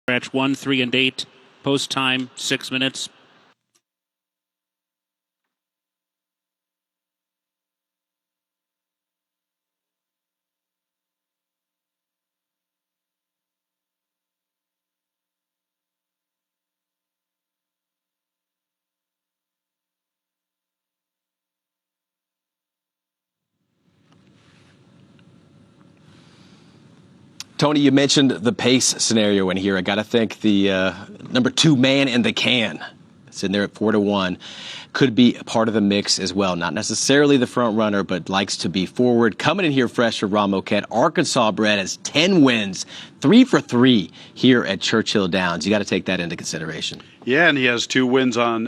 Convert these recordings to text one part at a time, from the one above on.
Stretch 1, 3, and 8. Post time 6 minutes. Tony, you mentioned the pace scenario in here. I got to think the number 2 man in the can, sitting there at 4-1, could be a part of the mix as well. Not necessarily the front runner, but likes to be forward. Coming in here fresh for Ron Moquette. Arkansas bred has 10 wins, 3 for 3 here at Churchill Downs. You got to take that into consideration. Yeah, and he has 2 wins on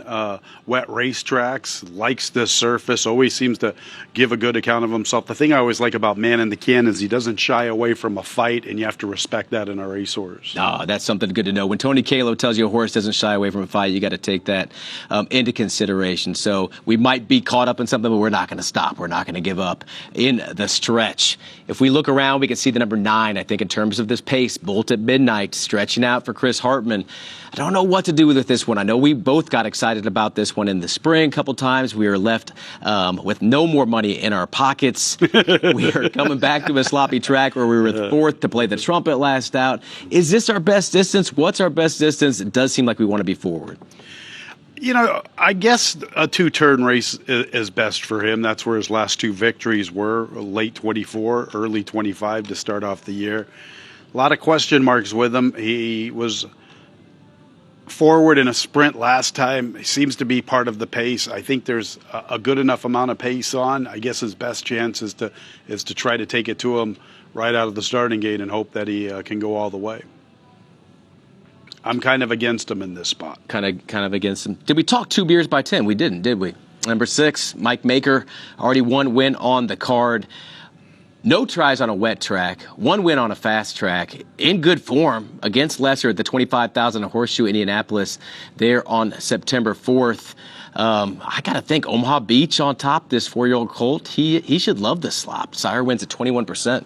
wet racetracks, likes the surface, always seems to give a good account of himself. The thing I always like about Man in the Can is he doesn't shy away from a fight, and you have to respect that in a racehorse. Oh, that's something good to know. When Tony Kalo tells you a horse doesn't shy away from a fight, you got to take that into consideration. So we might be caught up in something, but we're not going to stop. We're not going to give up in the stretch. If we look around, we can see the number 9, I think, in terms of this pace, Bolt at Midnight, stretching out for Chris Hartman. I don't know what to do with this one. I know we both got excited about this one in the spring a couple times. We were left with no more money in our pockets. We are coming back to a sloppy track where we were 4th to play the trumpet last out. Is this our best distance? What's our best distance? It does seem like we want to be forward. You know, I guess a 2-turn race is best for him. That's where his last 2 victories were, late 24, early 25 to start off the year. A lot of question marks with him. He was forward in a sprint last time. He seems to be part of the pace. I think there's a good enough amount of pace on. I guess his best chance is to try to take it to him right out of the starting gate and hope that he can go all the way. I'm kind of against him in this spot. Kind of against him. Did we talk 2 beers by 10? We didn't, did we? Number 6, Mike Maker, already 1 win on the card. No tries on a wet track, 1 win on a fast track, in good form against Lesser at the 25,000 Horseshoe Indianapolis there on September 4th. I got to think Omaha Beach on top, this 4-year-old colt. He should love the slop. Sire wins at 21%.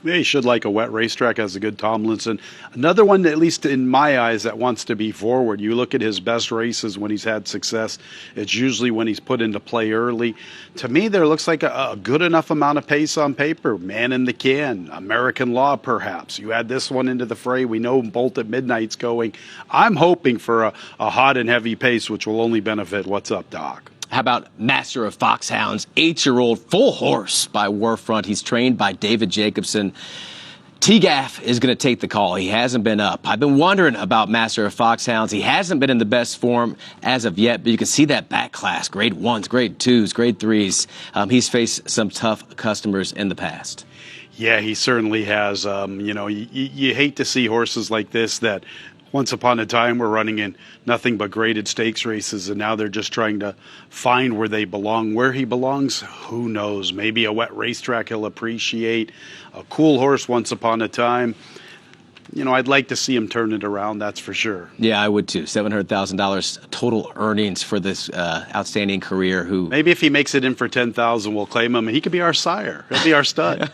Yeah, he should like a wet racetrack, has a good Tomlinson. Another one, at least in my eyes, that wants to be forward. You look at his best races when he's had success. It's usually when he's put into play early. To me, there looks like a good enough amount of pace on paper. Man in the Can, American Law, perhaps. You add this one into the fray. We know Bolt at Midnight's going. I'm hoping for a hot and heavy pace, which will only benefit What's Up, Doc. How about Master of Foxhounds, 8-year-old full horse by Warfront. He's trained by David Jacobson. T-Gaff is going to take the call. He hasn't been up. I've been wondering about Master of Foxhounds. He hasn't been in the best form as of yet, but you can see that back class, grade 1s, grade 2s, grade 3s. He's faced some tough customers in the past. Yeah, he certainly has. You hate to see horses like this that once upon a time were running in nothing but graded stakes races, and now they're just trying to find where they belong. Where he belongs, who knows? Maybe a wet racetrack he'll appreciate. A cool horse once upon a time. You know, I'd like to see him turn it around, that's for sure. Yeah, I would too. $700,000 total earnings for this outstanding career. Maybe if he makes it in for $10,000, we'll claim him, and he could be our sire. He'll be our stud.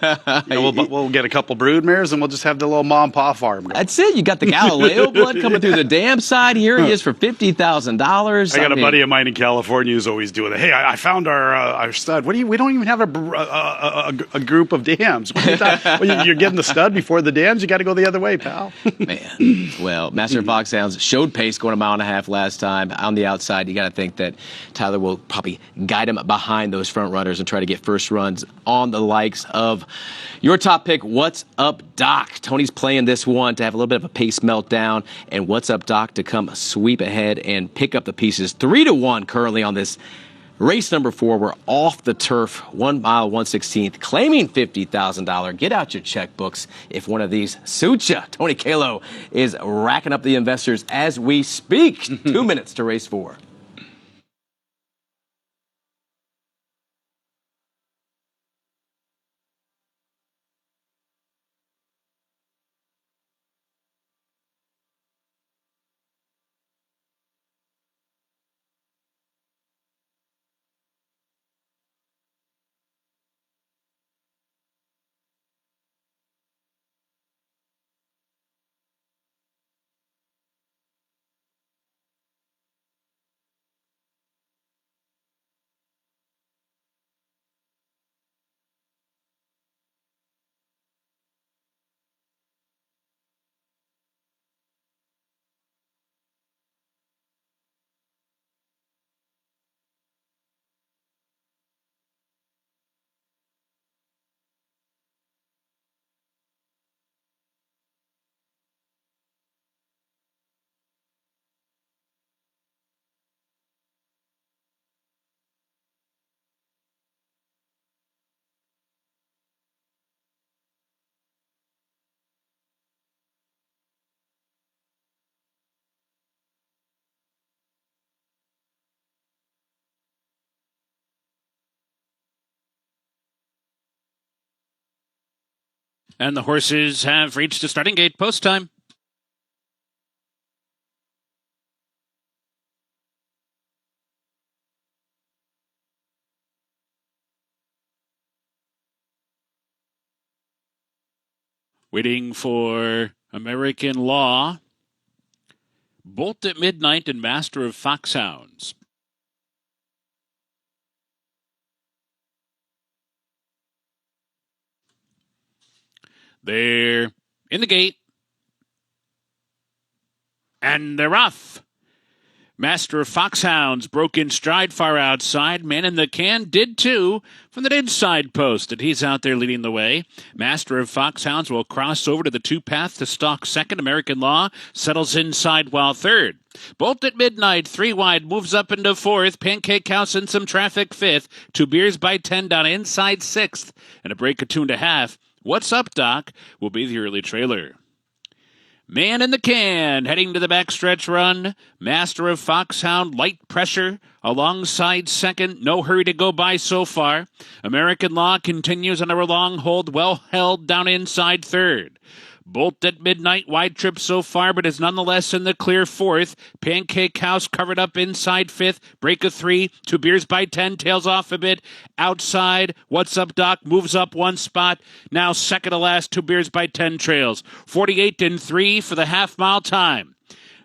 We'll get a couple brood mares, and we'll just have the little mom and pop farm going. That's it. You got the Galileo blood coming through the dam side. Here he is for $50,000. I got a buddy of mine in California who's always doing it. Hey, I found our stud. We don't even have a group of dams. You're getting the stud before the dams. You got to go the other way, pal. Man, well, Master of Foxhounds showed pace going 1.5 miles last time. On the outside, you got to think that Tyler will probably guide him behind those front runners and try to get first runs on the likes of your top pick, What's Up, Doc. Tony's playing this one to have a little bit of a pace meltdown, and What's Up, Doc to come sweep ahead and pick up the pieces. 3-1 currently on this race number 4. We're off the turf, 1 mile, 1/16th, claiming $50,000. Get out your checkbooks if one of these suits ya. Tony Kalo is racking up the investors as we speak. 2 minutes to race 4. And the horses have reached the starting gate. Post time. Waiting for American Law, Bolt at Midnight, and Master of Foxhounds. They're in the gate. And they're off. Master of Foxhounds broke in stride far outside. Man in the Can did too from the inside post, and he's out there leading the way. Master of Foxhounds will cross over to the two-path to stalk second. American Law settles inside while third. Bolt at Midnight, 3 wide, moves up into fourth. Pancake House in some traffic fifth. 2 Beers by 10 down inside sixth. And a break of 2.5. What's Up, Doc will be the early trailer. Man in the Can, heading to the backstretch run. Master of Foxhound, light pressure, alongside second. No hurry to go by so far. American Law continues on a long hold, well held down inside third. Bolt at Midnight, wide trip so far, but is nonetheless in the clear fourth. Pancake House covered up inside fifth. Break of 3. 2 Beers by 10, tails off a bit. Outside, What's Up, Doc moves up 1 spot. Now second to last, 2 Beers by 10 trails. 48 and 3 for the half-mile time.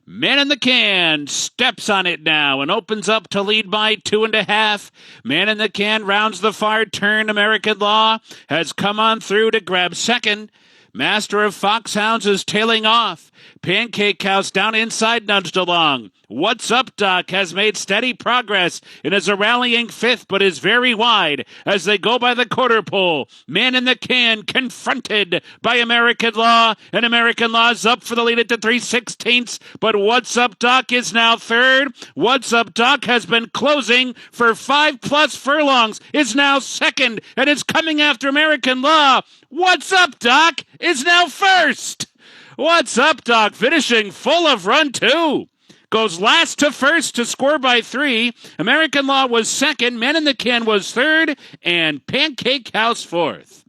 Man in the Can steps on it now and opens up to lead by 2.5. Man in the Can rounds the far turn. American Law has come on through to grab second. Master of Foxhounds is tailing off. Pancake House down inside nudged along. What's Up, Doc has made steady progress and is a rallying fifth, but is very wide as they go by the quarter pole. Man in the Can confronted by American Law, and American Law's up for the lead at the 3/16, but What's Up, Doc is now third. What's Up, Doc has been closing for 5+ furlongs, is now second, and is coming after American Law. What's Up, Doc is now first. What's Up, Doc finishing full of run 2. Goes last to first to score by 3. American Law was second. Man in the Can was third. And Pancake House fourth.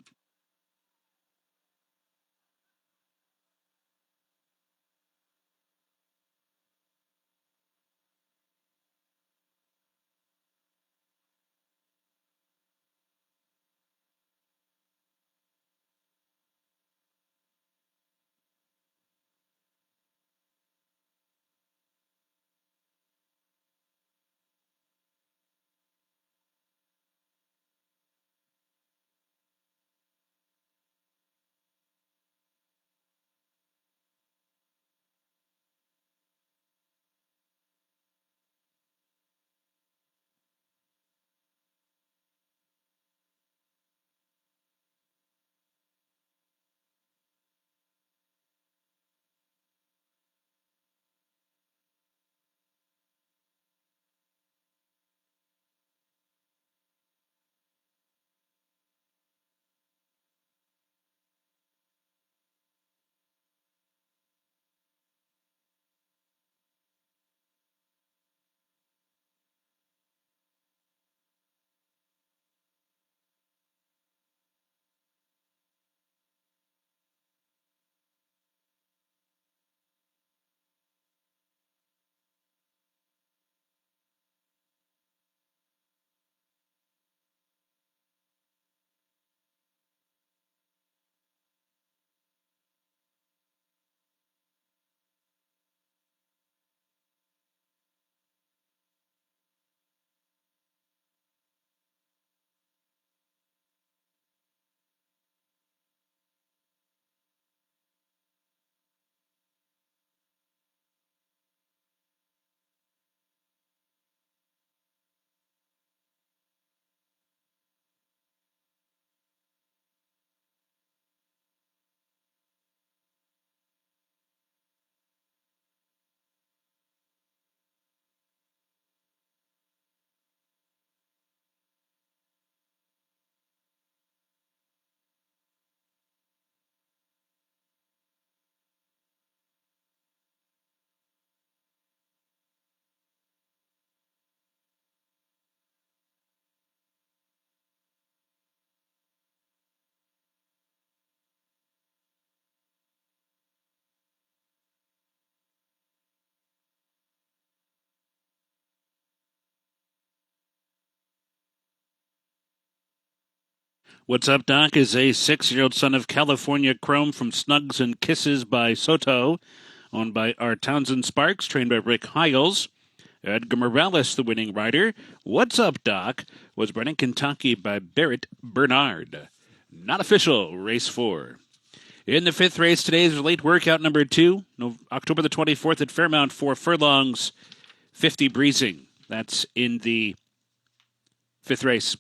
What's Up, Doc is a 6-year-old son of California Chrome from Snugs and Kisses by Soto, owned by R. Townsend Sparks, trained by Rick Hiles. Edgar Morales, the winning rider. What's Up, Doc was bred in Kentucky by Barrett Bernard. Not official, race 4. In the 5th race, today's late workout number 2, October the 24th at Fairmount, 4 furlongs, 50 breezing. That's in the 5th race.